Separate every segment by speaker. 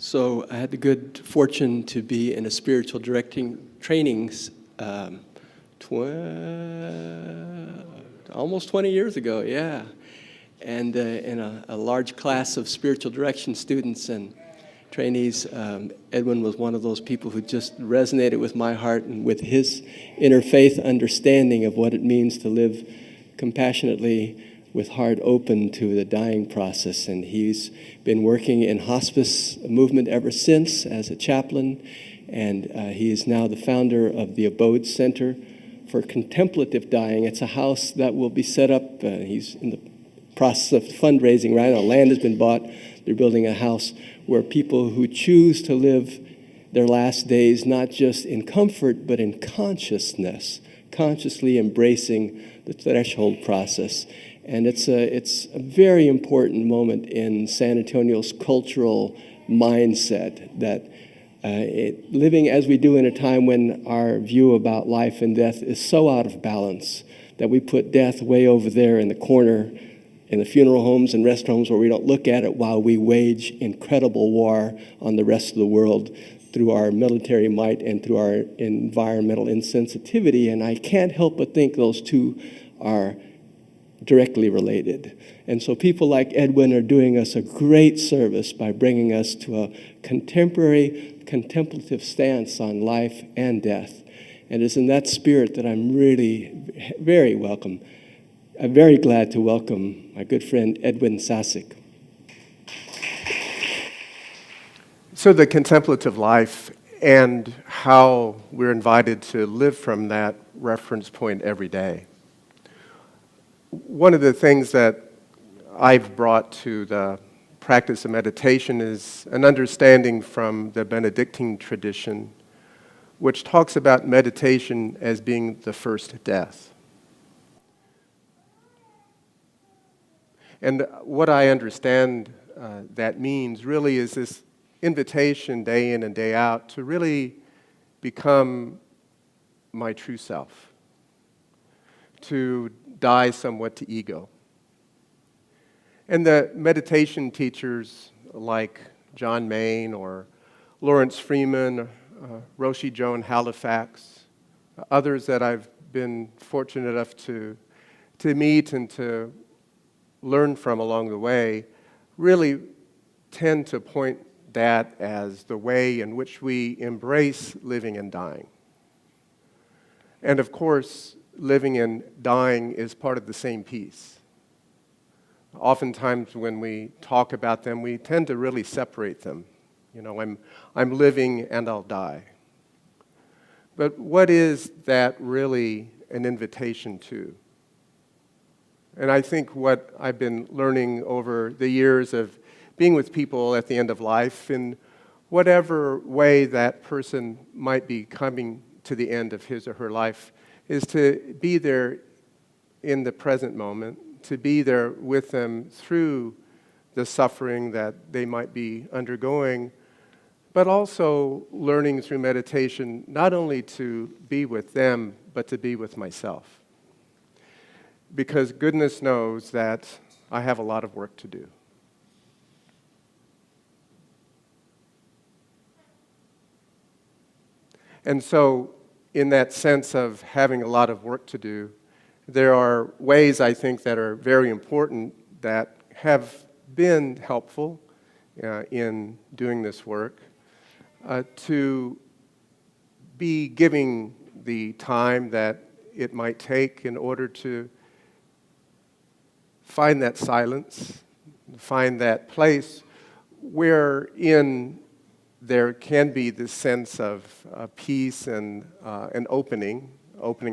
Speaker 1: So I had the good fortune to be in a spiritual directing trainings almost 20 years ago, yeah. And in a large class of spiritual direction students and trainees, Edwin was one of those people who just resonated with my heart and with his interfaith understanding of what it means to live compassionately with heart open to the dying process. And he's been working in hospice movement ever since as a chaplain, and he is now the founder of the ABODE Center for Contemplative Dying. It's a house that will be set up. He's in the process of fundraising right now. Land has been bought. They're building a house where people who choose to live their last days not just in comfort but in consciousness, consciously embracing the threshold process. And it's a very important moment in San Antonio's cultural mindset that living as we do in a time when our view about life and death is so out of balance that we put death way over there in the corner in the funeral homes and rest homes where we don't look at it while we wage incredible war on the rest of the world through our military might and through our environmental insensitivity. And I can't help but think those two are directly related. And so people like Edwin are doing us a great service by bringing us to a contemporary, contemplative stance on life and death. And it's in that spirit that I'm really very welcome. I'm very glad to welcome my good friend Edwin Sasek.
Speaker 2: So the contemplative life and how we're invited to live from that reference point every day. One of the things that I've brought to the practice of meditation is an understanding from the Benedictine tradition, which talks about meditation as being the first death. And what I understand that means really is this invitation day in and day out to really become my true self, to die somewhat to ego. And the meditation teachers like John Main or Lawrence Freeman, Roshi Joan Halifax, others that I've been fortunate enough to meet and to learn from along the way, really tend to point that as the way in which we embrace living and dying. And of course, living and dying is part of the same piece. Oftentimes when we talk about them, we tend to really separate them. You know, I'm living and I'll die. But what is that really an invitation to? And I think what I've been learning over the years of being with people at the end of life, in whatever way that person might be coming to the end of his or her life, is to be there in the present moment, to be there with them through the suffering that they might be undergoing, but also learning through meditation not only to be with them, but to be with myself. Because goodness knows that I have a lot of work to do. And so, in that sense of having a lot of work to do, there are ways I think that are very important that have been helpful in doing this work, to be giving the time that it might take in order to find that silence, find that place wherein there can be this sense of peace and an opening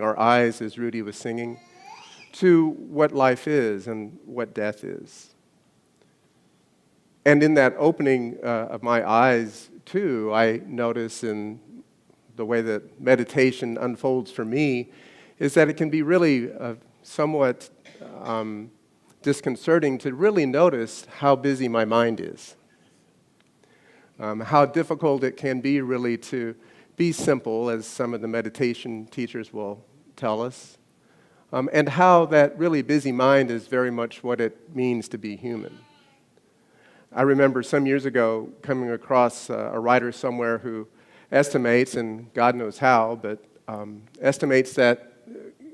Speaker 2: our eyes, as Rudy was singing, to what life is and what death is. And in that opening of my eyes, too, I notice in the way that meditation unfolds for me is that it can be really somewhat disconcerting to really notice how busy my mind is. How difficult it can be really to be simple, as some of the meditation teachers will tell us, and how that really busy mind is very much what it means to be human. I remember some years ago coming across a writer somewhere who estimates, and God knows how, but estimates that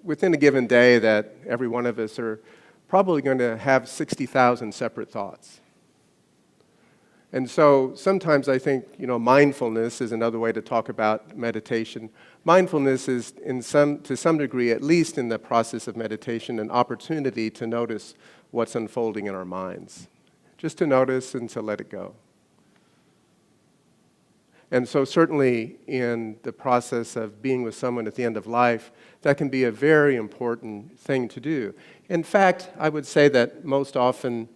Speaker 2: within a given day that every one of us are probably going to have 60,000 separate thoughts. And so sometimes I think, mindfulness is another way to talk about meditation. Mindfulness is, to some degree, at least in the process of meditation, an opportunity to notice what's unfolding in our minds. Just to notice and to let it go. And so certainly in the process of being with someone at the end of life, that can be a very important thing to do. In fact, I would say that most often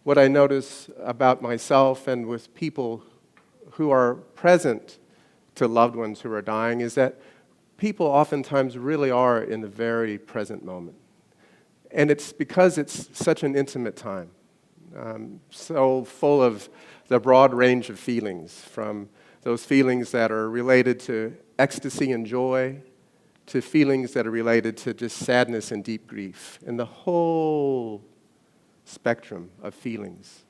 Speaker 2: what I notice about myself and with people who are present to loved ones who are dying is that people oftentimes really are in the very present moment. And it's because it's such an intimate time, so full of the broad range of feelings, from those feelings that are related to ecstasy and joy, to feelings that are related to just sadness and deep grief. And the whole spectrum of feelings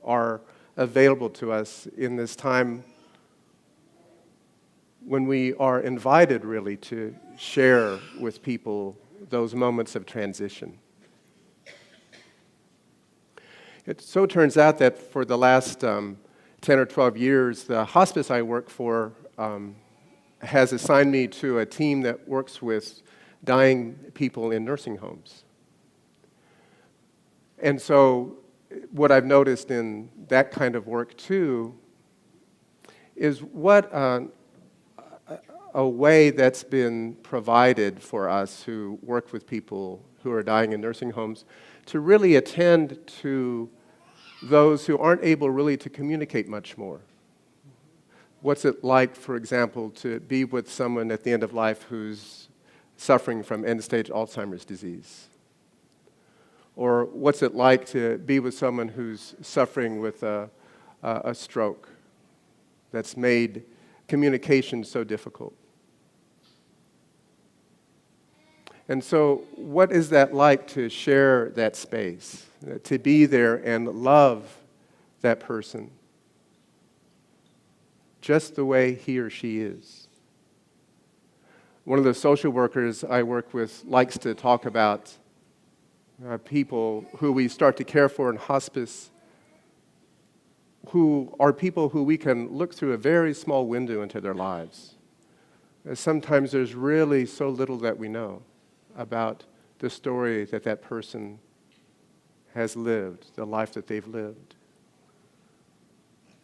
Speaker 2: are available to us in this time when we are invited really to share with people those moments of transition. It so turns out that for the last 10 or 12 years, the hospice I work for has assigned me to a team that works with dying people in nursing homes. And so what I've noticed in that kind of work too is what a way that's been provided for us who work with people who are dying in nursing homes to really attend to those who aren't able really to communicate much more. What's it like, for example, to be with someone at the end of life who's suffering from end-stage Alzheimer's disease? Or what's it like to be with someone who's suffering with a stroke that's made communication so difficult? And so what is that like to share that space, to be there and love that person just the way he or she is? One of the social workers I work with likes to talk about people who we start to care for in hospice, who are people who we can look through a very small window into their lives. Sometimes there's really so little that we know about the story that that person has lived, the life that they've lived.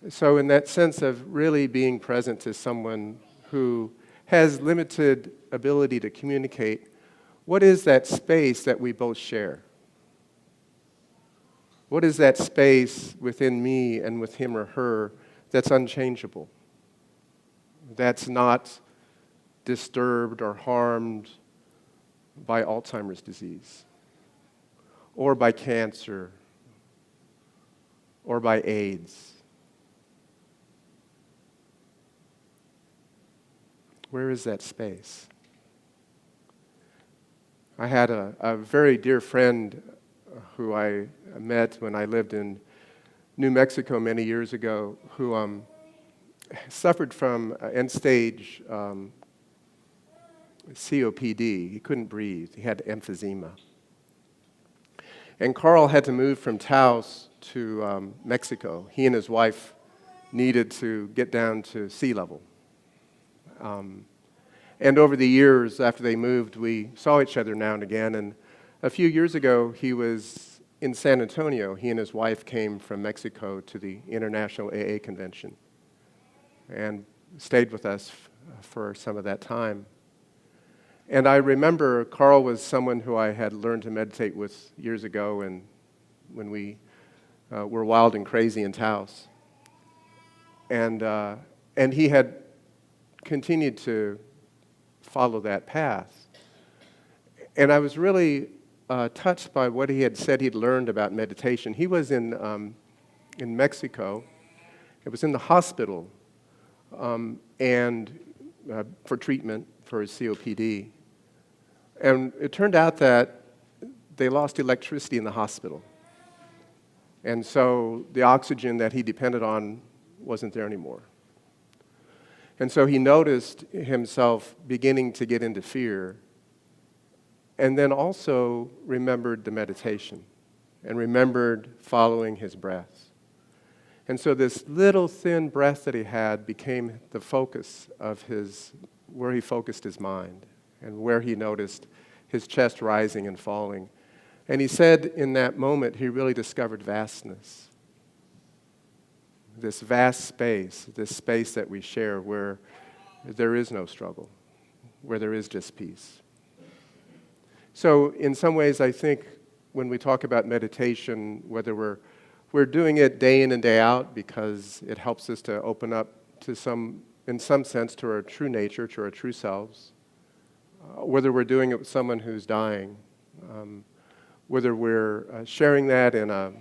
Speaker 2: So in that sense of really being present to someone who has limited ability to communicate, what is that space that we both share? What is that space within me and with him or her that's unchangeable, that's not disturbed or harmed by Alzheimer's disease, or by cancer, or by AIDS? Where is that space? I had a very dear friend who I met when I lived in New Mexico many years ago, who suffered from end-stage COPD. He couldn't breathe. He had emphysema. And Carl had to move from Taos to Mexico. He and his wife needed to get down to sea level. And over the years after they moved, we saw each other now and again. And a few years ago, he was in San Antonio. He and his wife came from Mexico to the International AA Convention and stayed with us for some of that time. And I remember Carl was someone who I had learned to meditate with years ago, and when we were wild and crazy in Taos. And he had continued to follow that path. And I was really touched by what he had said he'd learned about meditation. He was in Mexico. It was in the hospital and for treatment for his COPD. And it turned out that they lost electricity in the hospital. And so the oxygen that he depended on wasn't there anymore. And so he noticed himself beginning to get into fear, and then also remembered the meditation and remembered following his breath. And so this little thin breath that he had became the focus of where he focused his mind and where he noticed his chest rising and falling. And he said in that moment he really discovered vastness. This vast space, this space that we share where there is no struggle, where there is just peace. So in some ways, I think when we talk about meditation, whether we're doing it day in and day out because it helps us to open up to in some sense, to our true nature, to our true selves, whether we're doing it with someone who's dying, whether we're sharing that in a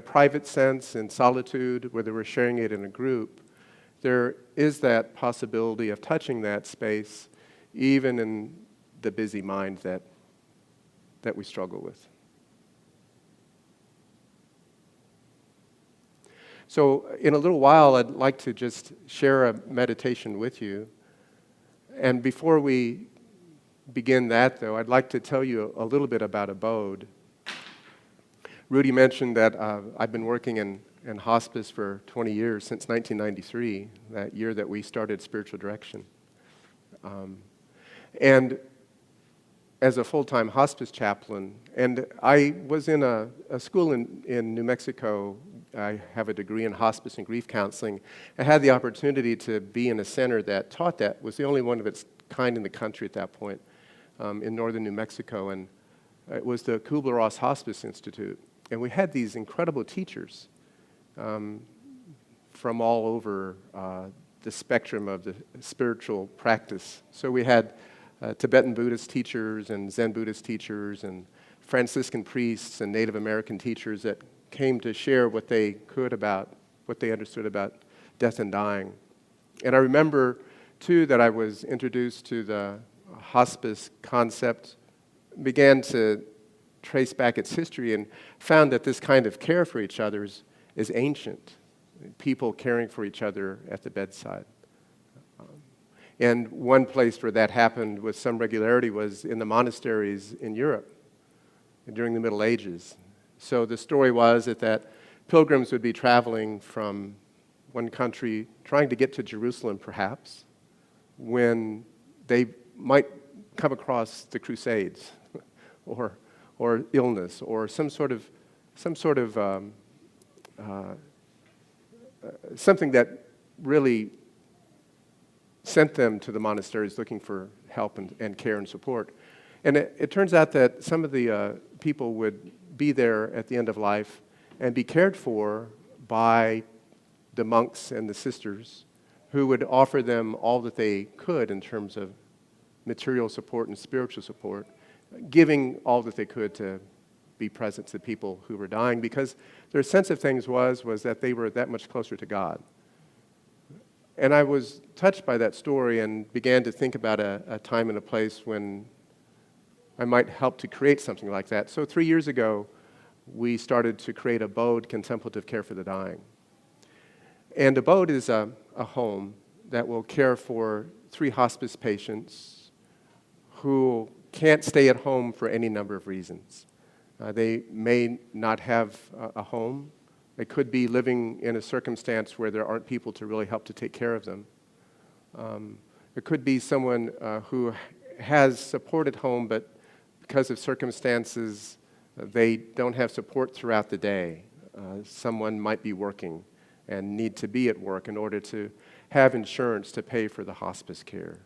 Speaker 2: private sense, in solitude, whether we're sharing it in a group, there is that possibility of touching that space, even in the busy mind that we struggle with. So in a little while, I'd like to just share a meditation with you. And before we begin that, though, I'd like to tell you a little bit about ABODE. Rudy mentioned that I've been working in hospice for 20 years, since 1993, that year that we started Spiritual Direction. And as a full-time hospice chaplain, and I was in a school in New Mexico. I have a degree in hospice and grief counseling. I had the opportunity to be in a center that taught that, was the only one of its kind in the country at that point, in northern New Mexico, and it was the Kubler-Ross Hospice Institute. And we had these incredible teachers from all over the spectrum of the spiritual practice. So we had Tibetan Buddhist teachers and Zen Buddhist teachers and Franciscan priests and Native American teachers that came to share what they could about, what they understood about death and dying. And I remember, too, that I was introduced to the hospice concept, began to trace back its history, and found that this kind of care for each other is ancient. People caring for each other at the bedside. And one place where that happened with some regularity was in the monasteries in Europe during the Middle Ages. So the story was that pilgrims would be traveling from one country, trying to get to Jerusalem perhaps, when they might come across the Crusades, or illness, or something that really sent them to the monasteries looking for help and care and support. And it turns out that some of the people would be there at the end of life and be cared for by the monks and the sisters, who would offer them all that they could in terms of material support and spiritual support, giving all that they could to be present to people who were dying, because their sense of things was that they were that much closer to God. And I was touched by that story and began to think about a time and a place when I might help to create something like that. So 3 years ago, we started to create ABODE Contemplative Care for the Dying. And ABODE is a home that will care for 3 hospice patients who can't stay at home for any number of reasons. They may not have a home. They could be living in a circumstance where there aren't people to really help to take care of them. It could be someone who has support at home, but because of circumstances, they don't have support throughout the day. Someone might be working and need to be at work in order to have insurance to pay for the hospice care,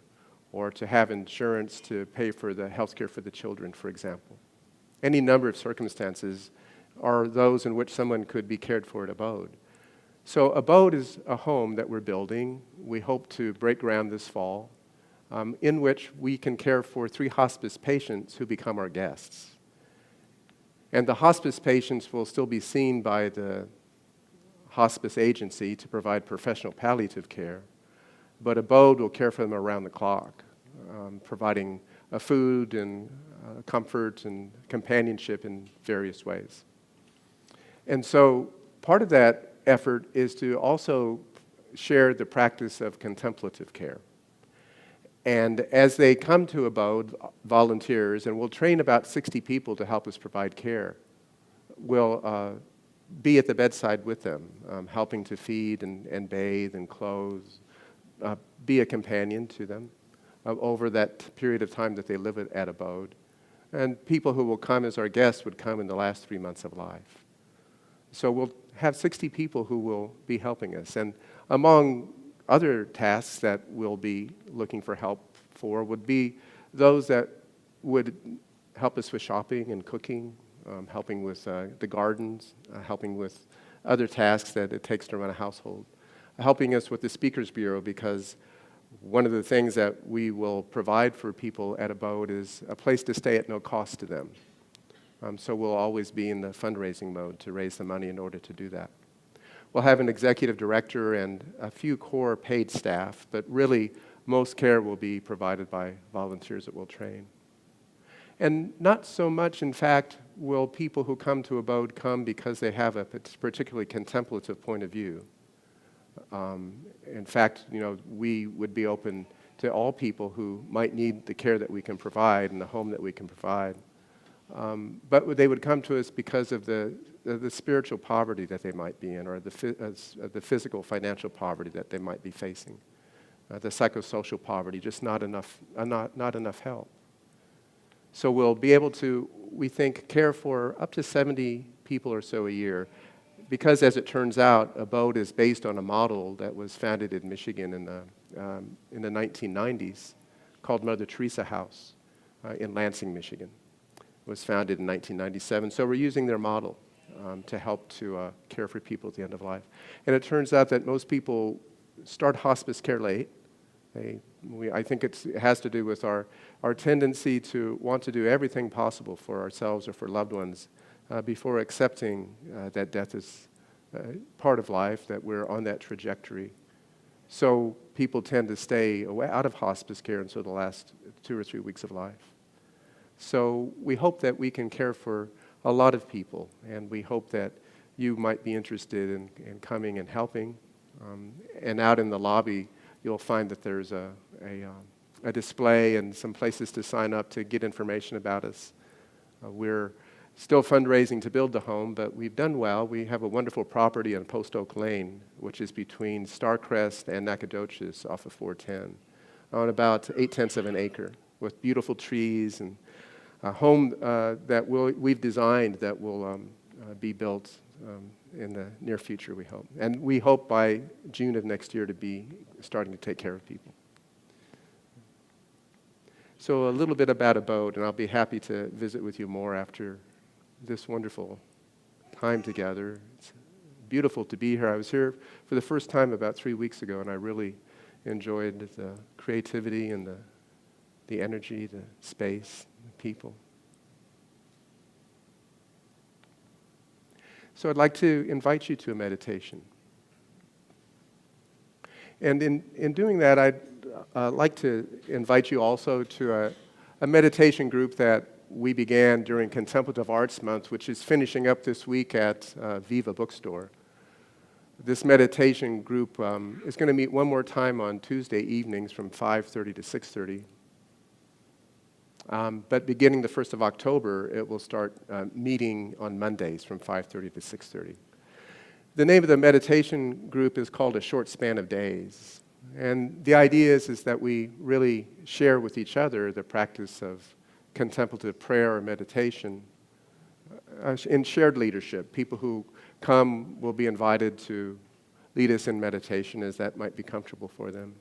Speaker 2: or to have insurance to pay for the health care for the children, for example. Any number of circumstances are those in which someone could be cared for at ABODE. So ABODE is a home that we're building. We hope to break ground this fall, in which we can care for 3 hospice patients who become our guests. And the hospice patients will still be seen by the hospice agency to provide professional palliative care, but ABODE will care for them around the clock, providing food and comfort and companionship in various ways. And so part of that effort is to also share the practice of contemplative care. And as they come to Abode, volunteers, and we'll train about 60 people to help us provide care, we'll be at the bedside with them, helping to feed and bathe and clothe, be a companion to them over that period of time that they live at Abode. And people who will come as our guests would come in the last 3 months of life. So we'll have 60 people who will be helping us. And among other tasks that we'll be looking for help for would be those that would help us with shopping and cooking, helping with the gardens, helping with other tasks that it takes to run a household, helping us with the Speakers Bureau, because one of the things that we will provide for people at Abode is a place to stay at no cost to them. So we'll always be in the fundraising mode to raise the money in order to do that. We'll have an executive director and a few core paid staff, but really most care will be provided by volunteers that we'll train. And not so much, in fact, will people who come to Abode come because they have a particularly contemplative point of view. In fact, we would be open to all people who might need the care that we can provide and the home that we can provide. But they would come to us because of the spiritual poverty that they might be in, or the physical, financial poverty that they might be facing, the psychosocial poverty, just not enough help. So we'll be able to, we think, care for up to 70 people or so a year, because as it turns out, Abode is based on a model that was founded in Michigan in the 1990s, called Mother Teresa House in Lansing, Michigan. It was founded in 1997. So we're using their model to help to care for people at the end of life. And it turns out that most people start hospice care late. I think it has to do with our tendency to want to do everything possible for ourselves or for loved ones before accepting that death is part of life, that we're on that trajectory. So people tend to stay away out of hospice care until the last 2 or 3 weeks of life. So we hope that we can care for a lot of people, and we hope that you might be interested in coming and helping. And out in the lobby, you'll find that there's a display and some places to sign up to get information about us. We're still fundraising to build the home, but we've done well. We have a wonderful property on Post Oak Lane, which is between Starcrest and Nacogdoches off of 410, on about 0.8 of an acre, with beautiful trees and a home that we've designed that will be built in the near future, we hope. And we hope by June of next year to be starting to take care of people. So a little bit about Abode, and I'll be happy to visit with you more after this wonderful time together. It's beautiful to be here. I was here for the first time about 3 weeks ago, and I really enjoyed the creativity and the energy, the space, the people. So I'd like to invite you to a meditation. And in doing that, I'd like to invite you also to a meditation group that we began during Contemplative Arts Month, which is finishing up this week at Viva Bookstore. This meditation group is going to meet one more time on Tuesday evenings from 5:30 to 6:30. But beginning the 1st of October, it will start meeting on Mondays from 5:30 to 6:30. The name of the meditation group is called A Short Span of Days. And the idea is that we really share with each other the practice of contemplative prayer or meditation in shared leadership. People who come will be invited to lead us in meditation as that might be comfortable for them.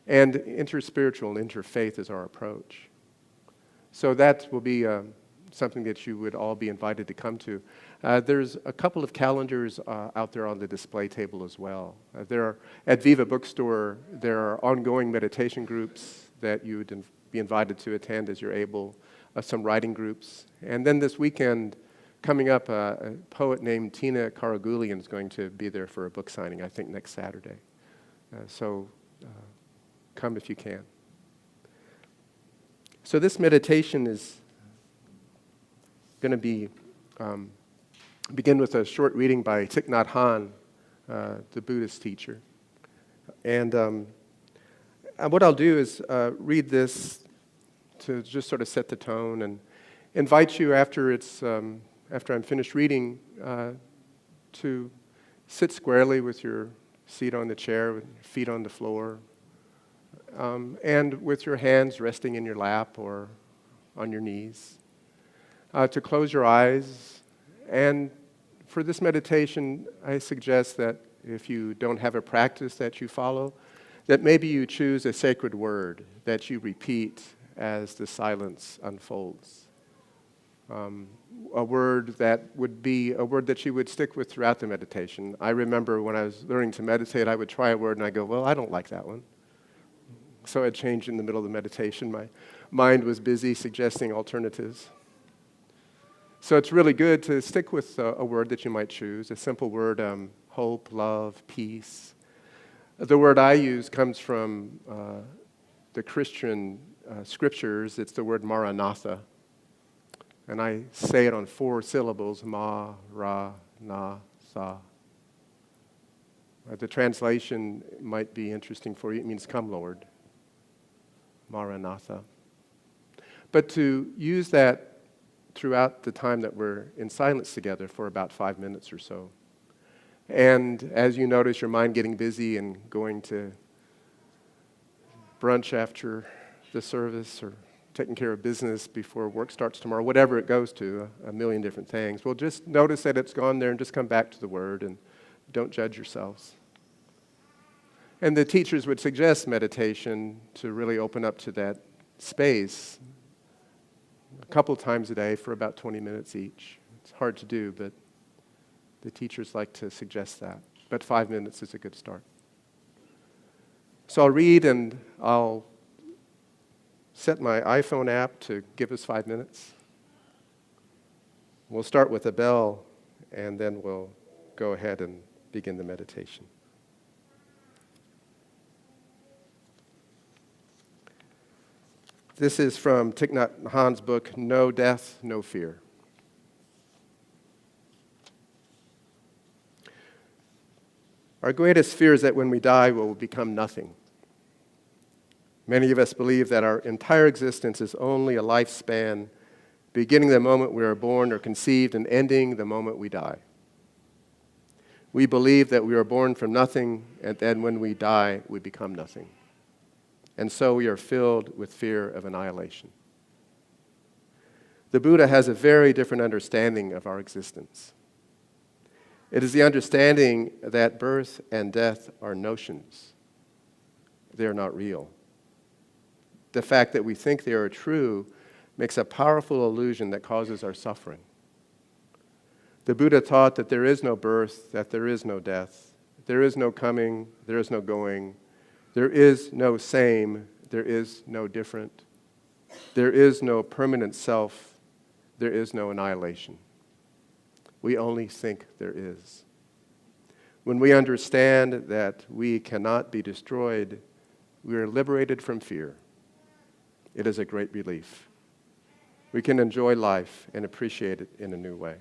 Speaker 2: And interspiritual and interfaith is our approach. So that will be something that you would all be invited to come to. There's a couple of calendars out there on the display table as well. At Viva Bookstore, there are ongoing meditation groups that you would be invited to attend as you're able, some writing groups. And then this weekend, coming up, a poet named Tina Karagulian is going to be there for a book signing, I think next Saturday. So come if you can. So this meditation is going to be begin with a short reading by Thich Nhat Hanh, the Buddhist teacher. And what I'll do is read this to just sort of set the tone and invite you after I'm finished reading to sit squarely with your seat on the chair, with your feet on the floor, and with your hands resting in your lap or on your knees, to close your eyes. And for this meditation, I suggest that if you don't have a practice that you follow, that maybe you choose a sacred word that you repeat as the silence unfolds. A word that would be a word that you would stick with throughout the meditation. I remember when I was learning to meditate, I would try a word and I go, well, I don't like that one. So I'd change in the middle of the meditation. My mind was busy suggesting alternatives. So it's really good to stick with a word that you might choose, a simple word, hope, love, peace. The word I use comes from the Christian scriptures. It's the word Maranatha. And I say it on 4 syllables, ma-ra-na-tha. The translation might be interesting for you. It means, come, Lord. Maranatha. But to use that throughout the time that we're in silence together for about 5 minutes or so. And as you notice your mind getting busy and going to brunch after the service or taking care of business before work starts tomorrow, whatever it goes to, a million different things. Well, just notice that it's gone there and just come back to the word and don't judge yourselves. And the teachers would suggest meditation to really open up to that space a couple times a day for about 20 minutes each. It's hard to do, but the teachers like to suggest that. But 5 minutes is a good start. So I'll read and I'll set my iPhone app to give us 5 minutes. We'll start with a bell and then we'll go ahead and begin the meditation. This is from Thich Nhat Hanh's book, No Death, No Fear. Our greatest fear is that when we die, we will become nothing. Many of us believe that our entire existence is only a lifespan, beginning the moment we are born or conceived and ending the moment we die. We believe that we are born from nothing, and then when we die, we become nothing. And so we are filled with fear of annihilation. The Buddha has a very different understanding of our existence. It is the understanding that birth and death are notions. They are not real. The fact that we think they are true makes a powerful illusion that causes our suffering. The Buddha taught that there is no birth, that there is no death, there is no coming, there is no going, there is no same, there is no different, there is no permanent self, there is no annihilation. We only think there is. When we understand that we cannot be destroyed, we are liberated from fear. It is a great relief. We can enjoy life and appreciate it in a new way.